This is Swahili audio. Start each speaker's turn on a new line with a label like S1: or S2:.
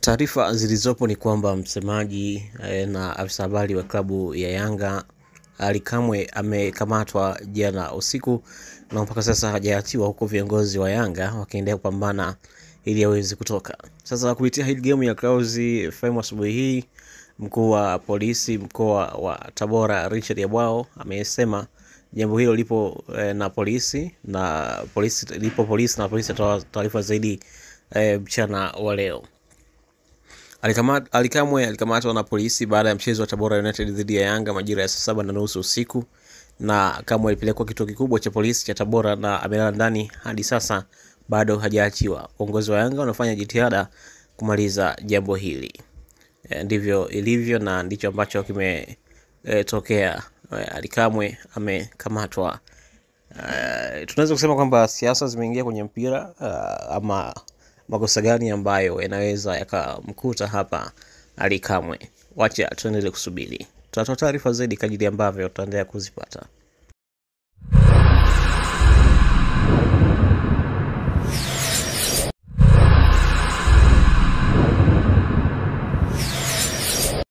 S1: Taarifa zilizopo ni kwamba msemaji na afisa habari wa klabu ya Yanga Ally Kamwe amekamatwa jana usiku na mpaka sasa hajaachiwa, huko viongozi wa Yanga wakiendelea kupambana ili aweze kutoka. Sasa kupitia hii game ya Clouds FM asubuhi hii, mkuu wa polisi mkoa wa Tabora Richard Yabwao amesema jambo hilo lipo na polisi atatoa taarifa zaidi mchana wa leo. Ally Kamwe alikamatwa na polisi baada ya mchezo wa Tabora United dhidi ya Yanga majira ya saa 7:30 usiku, na Kamwe alipelekwa kituo kikubwa cha polisi cha Tabora na amelala ndani hadi sasa bado hajaachiwa. Uongozi wa Yanga unafanya jitihada kumaliza jambo hili. Ndivyo ilivyo na ndicho ambacho kimetokea. Ally Kamwe amekamatwa. Tunaweza kusema kwamba siasa zimeingia kwenye mpira, ama makosa gani ambayo yanaweza yakamkuta hapa Ally Kamwe? Wacha tuendelee kusubiri. Tutatoa taarifa zaidi kadiri ambavyo tutaendelea kuzipata.